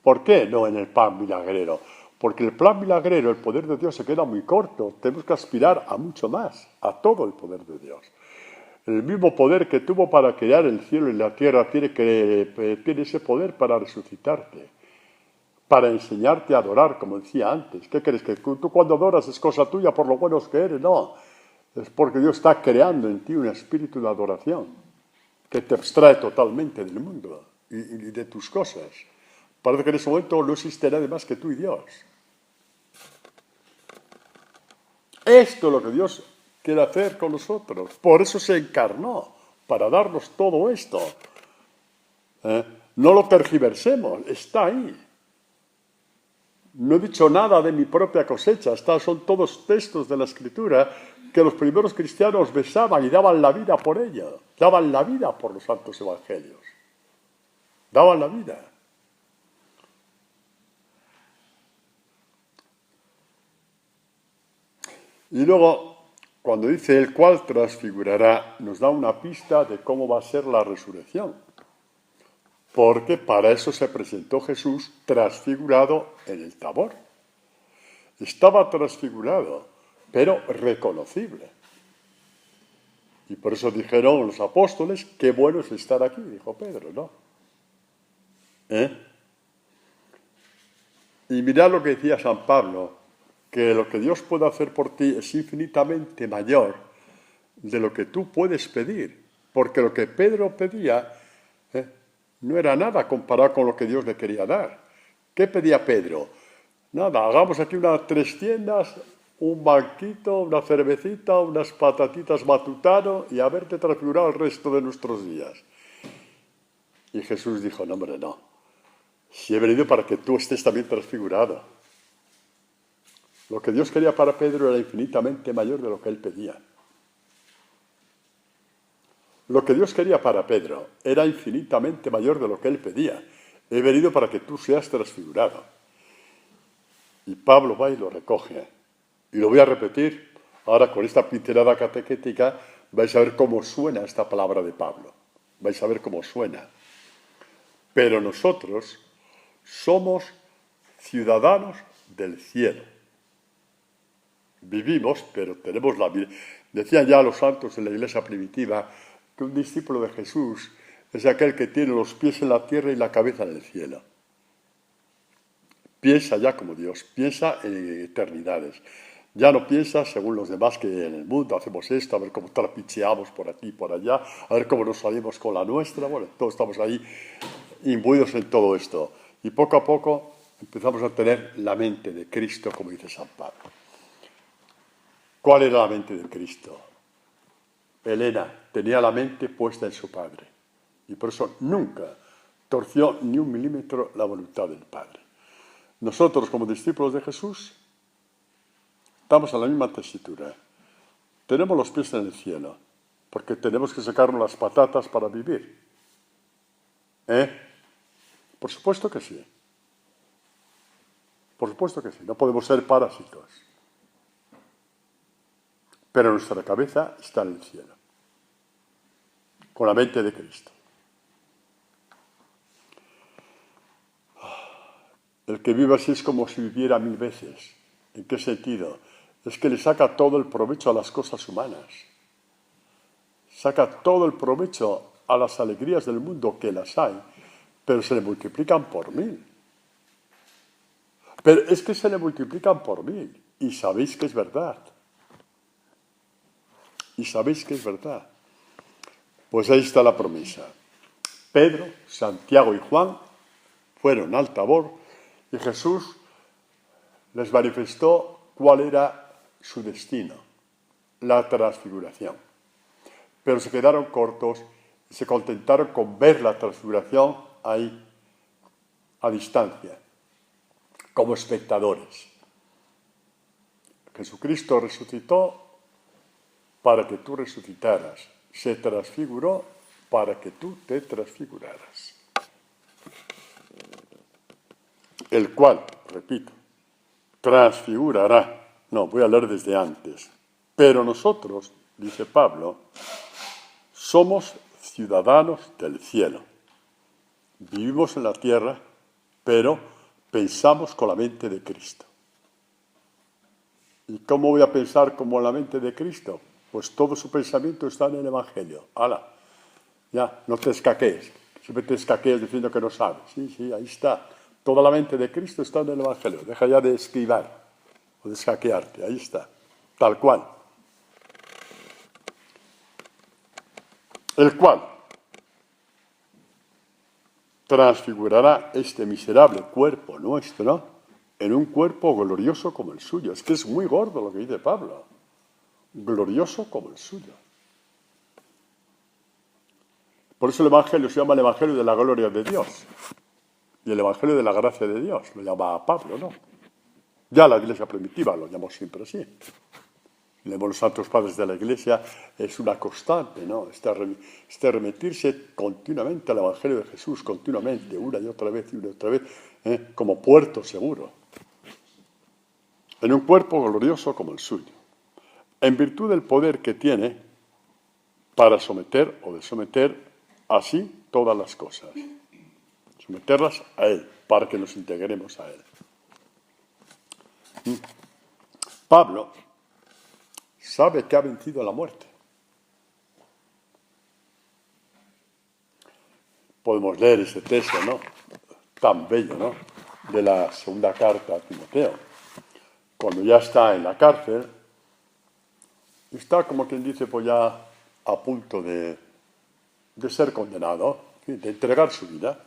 ¿Por qué no en el plan milagrero? Porque el plan milagrero, el poder de Dios se queda muy corto. Tenemos que aspirar a mucho más, a todo el poder de Dios. El mismo poder que tuvo para crear el cielo y la tierra tiene ese poder para resucitarte, para enseñarte a adorar, como decía antes. ¿Qué crees? ¿Que tú cuando adoras es cosa tuya por lo buenos que eres? No, es porque Dios está creando en ti un espíritu de adoración que te abstrae totalmente del mundo y de tus cosas. Parece que en ese momento no existe nadie más que tú y Dios. Esto es lo que Dios quiere hacer con nosotros. Por eso se encarnó, para darnos todo esto. No lo tergiversemos, está ahí. No he dicho nada de mi propia cosecha, son todos textos de la Escritura que los primeros cristianos besaban y daban la vida por ello, daban la vida por los santos evangelios, daban la vida. Y luego, cuando dice el cual transfigurará, nos da una pista de cómo va a ser la resurrección. Porque para eso se presentó Jesús transfigurado en el Tabor. Estaba transfigurado, pero reconocible. Y por eso dijeron los apóstoles, qué bueno es estar aquí, dijo Pedro, ¿no? Y mirad lo que decía San Pablo, que lo que Dios puede hacer por ti es infinitamente mayor de lo que tú puedes pedir, porque lo que Pedro pedía no era nada comparado con lo que Dios le quería dar. ¿Qué pedía Pedro? Nada, hagamos aquí unas 3 tiendas, un banquito, una cervecita, unas patatitas matutano y haberte transfigurado el resto de nuestros días. Y Jesús dijo, no hombre, no. Si he venido para que tú estés también transfigurado. Lo que Dios quería para Pedro era infinitamente mayor de lo que él pedía. Lo que Dios quería para Pedro era infinitamente mayor de lo que él pedía. He venido para que tú seas transfigurado. Y Pablo va y lo recoge. Y lo voy a repetir. Ahora con esta pincelada catequética vais a ver cómo suena esta palabra de Pablo. Vais a ver cómo suena. pero nosotros somos ciudadanos del cielo. Vivimos, pero tenemos la vida. Decían ya los santos en la iglesia primitiva que un discípulo de Jesús es aquel que tiene los pies en la tierra y la cabeza en el cielo. Piensa ya como Dios, piensa en eternidades. Ya no piensa según los demás que en el mundo hacemos esto, a ver cómo trapicheamos por aquí y por allá, a ver cómo nos salimos con la nuestra. Bueno, todos estamos ahí imbuidos en todo esto. Y poco a poco empezamos a tener la mente de Cristo, como dice San Pablo. ¿Cuál era la mente de Cristo? Elena tenía la mente puesta en su Padre. Y por eso nunca torció ni un milímetro la voluntad del Padre. Nosotros, como discípulos de Jesús, estamos en la misma tesitura. Tenemos los pies en el cielo, porque tenemos que sacarnos las patatas para vivir. Por supuesto que sí. Por supuesto que sí. No podemos ser parásitos. Pero nuestra cabeza está en el cielo, con la mente de Cristo. El que vive así es como si viviera 1000 veces. ¿En qué sentido? Es que le saca todo el provecho a las cosas humanas. Saca todo el provecho a las alegrías del mundo, que las hay, pero se le multiplican por 1000. Pero es que se le multiplican por 1000. Y sabéis que es verdad. Y sabéis que es verdad. Pues ahí está la promesa. Pedro, Santiago y Juan fueron al Tabor y Jesús les manifestó cuál era su destino, la transfiguración. Pero se quedaron cortos y se contentaron con ver la transfiguración ahí, a distancia, como espectadores. Jesucristo resucitó para que tú resucitaras. Se transfiguró para que tú te transfiguraras. El cual, repito, transfigurará. No, voy a leer desde antes. Pero nosotros, dice Pablo, somos ciudadanos del cielo. Vivimos en la tierra, pero pensamos con la mente de Cristo. ¿Y cómo voy a pensar como la mente de Cristo? Pues todo su pensamiento está en el Evangelio. ¡Hala! Ya, no te escaquees. Siempre te escaquees diciendo que no sabes. Sí, ahí está. Toda la mente de Cristo está en el Evangelio. Deja ya de esquivar o de escaquearte. Ahí está. Tal cual. El cual transfigurará este miserable cuerpo nuestro en un cuerpo glorioso como el suyo. Es que es muy gordo lo que dice Pablo. Glorioso como el suyo. Por eso el Evangelio se llama el Evangelio de la gloria de Dios. Y el Evangelio de la gracia de Dios, lo llama Pablo, ¿no? Ya la Iglesia primitiva lo llamó siempre así. Leemos los santos padres de la Iglesia, es una constante, ¿no? Este remitirse continuamente al Evangelio de Jesús, continuamente, una y otra vez, como puerto seguro. En un cuerpo glorioso como el suyo. En virtud del poder que tiene para someter o desometer así todas las cosas. Someterlas a Él, para que nos integremos a Él. Pablo sabe que ha vencido la muerte. Podemos leer ese texto, ¿no? Tan bello, ¿no? De la segunda carta a Timoteo. Cuando ya está en la cárcel, está como quien dice, pues ya a punto de ser condenado, de entregar su vida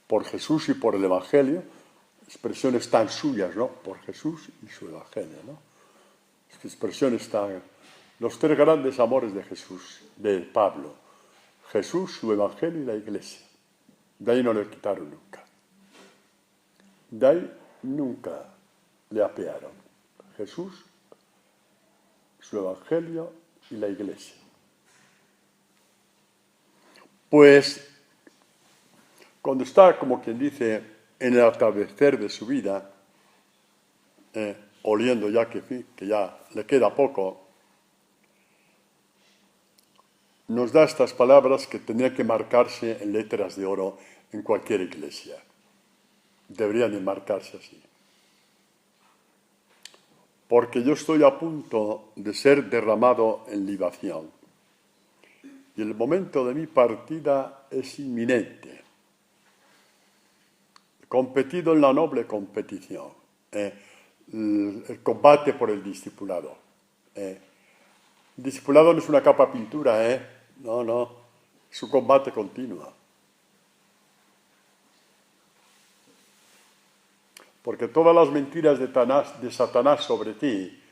por Jesús y por el Evangelio, expresiones tan suyas, ¿no? Por Jesús y su Evangelio, ¿no? Expresiones tan... Los tres grandes amores de Jesús, de Pablo. Jesús, su Evangelio y la Iglesia. De ahí no le quitaron nunca. De ahí nunca le apearon. Jesús, su Evangelio y la Iglesia. Pues, cuando está, como quien dice, en el atardecer de su vida, oliendo ya que ya le queda poco, nos da estas palabras que tendría que marcarse en letras de oro en cualquier iglesia. Deberían enmarcarse así. Porque yo estoy a punto de ser derramado en libación. Y el momento de mi partida es inminente. He competido en la noble competición. El combate por el discipulado. El discipulado no es una capa pintura, no, es un combate continuo. Porque todas las mentiras de Satanás sobre ti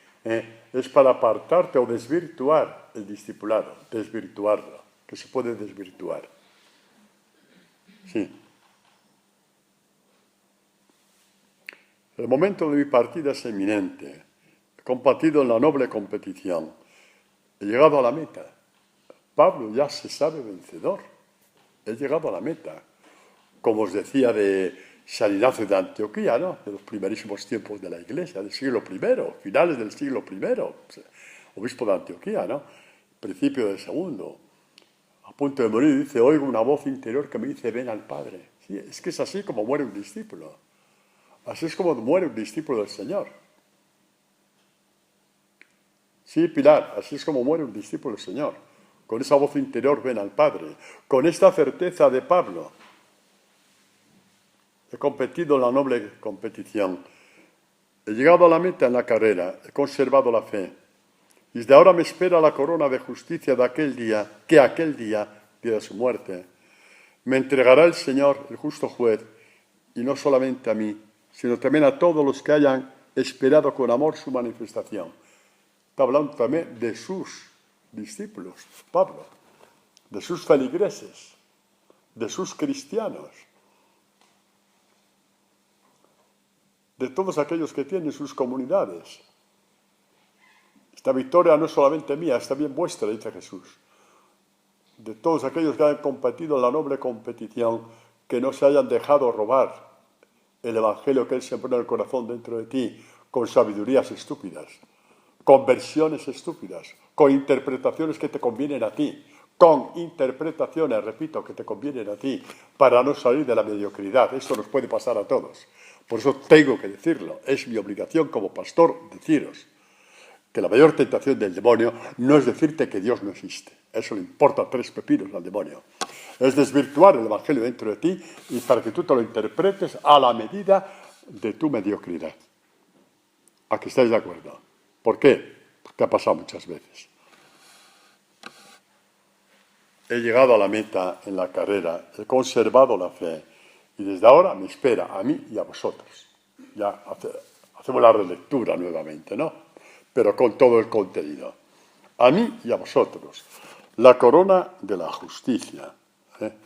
es para apartarte o desvirtuar el discipulado, desvirtuarlo, que se puede desvirtuar. Sí. El momento de mi partida es eminente. He combatido en la noble competición. He llegado a la meta. Pablo ya se sabe vencedor. He llegado a la meta. Como os decía de San Ignacio de Antioquía, ¿no? De los primerísimos tiempos de la Iglesia, del siglo I, finales del siglo I, obispo de Antioquía, ¿no? Principio del segundo. A punto de morir, dice, oigo una voz interior que me dice, ven al Padre. Sí, es que es así como muere un discípulo. Así es como muere un discípulo del Señor. Sí, Pilar, así es como muere un discípulo del Señor. Con esa voz interior, ven al Padre. Con esta certeza de Pablo. He competido en la noble competición. He llegado a la meta en la carrera. He conservado la fe. Y desde ahora me espera la corona de justicia de aquel día día de su muerte, me entregará el Señor, el justo juez, y no solamente a mí, sino también a todos los que hayan esperado con amor su manifestación. Está hablando también de sus discípulos, Pablo, de sus feligreses, de sus cristianos, de todos aquellos que tienen sus comunidades. Esta victoria no es solamente mía, es también vuestra, dice Jesús. De todos aquellos que han competido en la noble competición, que no se hayan dejado robar el evangelio que Él sembró en el corazón dentro de ti, con sabidurías estúpidas, con versiones estúpidas, con interpretaciones que te convienen a ti, con interpretaciones, repito, que te convienen a ti, para no salir de la mediocridad. Esto nos puede pasar a todos. Por eso tengo que decirlo. Es mi obligación como pastor deciros que la mayor tentación del demonio no es decirte que Dios no existe. Eso le importa 3 pepinos al demonio. Es desvirtuar el evangelio dentro de ti y para que tú te lo interpretes a la medida de tu mediocridad. ¿A que estáis de acuerdo? ¿Por qué? Porque ha pasado muchas veces. He llegado a la meta en la carrera, he conservado la fe y desde ahora me espera a mí y a vosotros. Ya hacemos la relectura nuevamente, ¿no? Pero con todo el contenido. A mí y a vosotros. La corona de la justicia.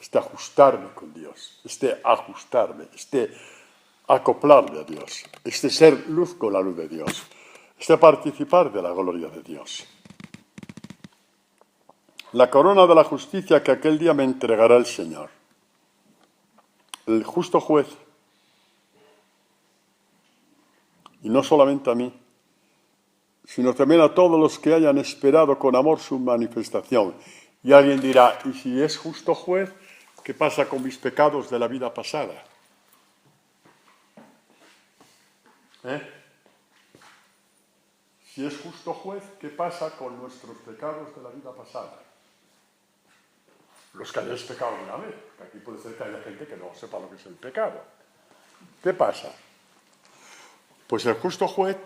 Este ajustarme con Dios. Este ajustarme. Este acoplarme a Dios. Este ser luz con la luz de Dios. Este participar de la gloria de Dios. La corona de la justicia que aquel día me entregará el Señor. El justo juez. Y no solamente a mí, sino también a todos los que hayan esperado con amor su manifestación. Y alguien dirá, ¿y si es justo juez, qué pasa con mis pecados de la vida pasada? Si es justo juez, ¿qué pasa con nuestros pecados de la vida pasada? Los que hayáis pecado una vez, que aquí puede ser que haya gente que no sepa lo que es el pecado. ¿Qué pasa? Pues el justo juez,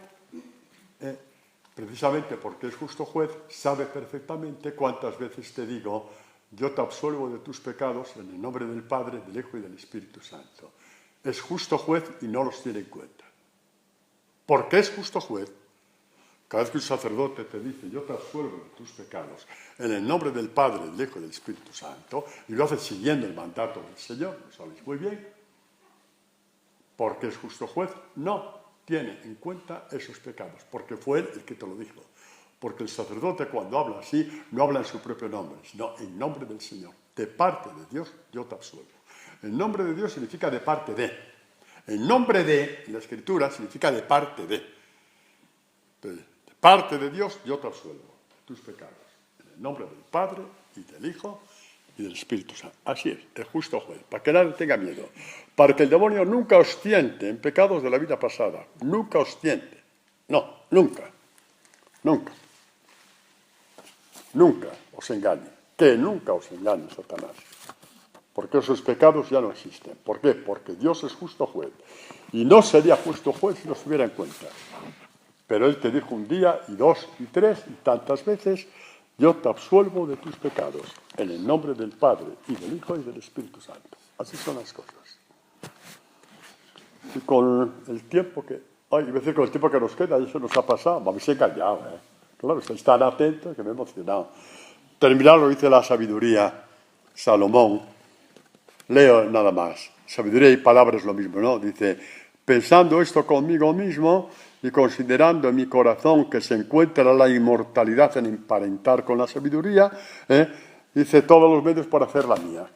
precisamente porque es justo juez, sabe perfectamente cuántas veces te digo, yo te absuelvo de tus pecados en el nombre del Padre, del Hijo y del Espíritu Santo. Es justo juez y no los tiene en cuenta. ¿Por qué es justo juez? Cada vez que un sacerdote te dice, yo te absuelvo de tus pecados en el nombre del Padre, del Hijo y del Espíritu Santo, y lo hace siguiendo el mandato del Señor, ¿lo sabéis muy bien? ¿Por qué es justo juez? No tiene en cuenta esos pecados, porque fue Él el que te lo dijo. Porque el sacerdote cuando habla así, no habla en su propio nombre, sino en nombre del Señor. De parte de Dios, yo te absuelvo. El nombre de Dios significa de parte de. El nombre de, en la Escritura, significa de parte de. Entonces, de parte de Dios, yo te absuelvo tus pecados. En el nombre del Padre y del Hijo y del Espíritu Santo. Así es, el justo juez, para que nadie tenga miedo, para que el demonio nunca os tiente en pecados de la vida pasada, nunca os tiente, no, nunca, nunca, nunca os engañe, que nunca os engañe Satanás, porque esos pecados ya no existen. ¿Por qué? Porque Dios es justo juez, y no sería justo juez si los tuviera en cuenta. Pero Él te dijo un día, y dos, y tres, y tantas veces: yo te absuelvo de tus pecados, en el nombre del Padre, y del Hijo, y del Espíritu Santo. Así son las cosas. Y con el tiempo que... Ay, iba a decir, con el tiempo que nos queda, eso nos ha pasado, me habéis engañado, ¿eh? Claro, estáis tan atentos que me he emocionado. Terminar lo dice la sabiduría, Salomón. Leo nada más. Sabiduría y palabra es lo mismo, ¿no? Dice: pensando esto conmigo mismo y considerando en mi corazón que se encuentra la inmortalidad en emparentar con la sabiduría, hice todos los medios para hacer la mía.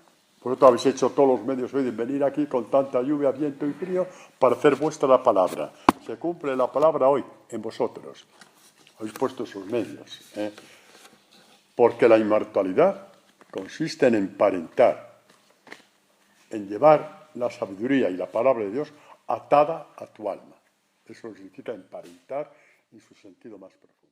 Vosotros habéis hecho todos los medios hoy de venir aquí con tanta lluvia, viento y frío para hacer vuestra la palabra. Se cumple la palabra hoy en vosotros. Habéis puesto sus medios. Porque la inmortalidad consiste en emparentar, en llevar la sabiduría y la palabra de Dios atada a tu alma. Eso significa emparentar en su sentido más profundo.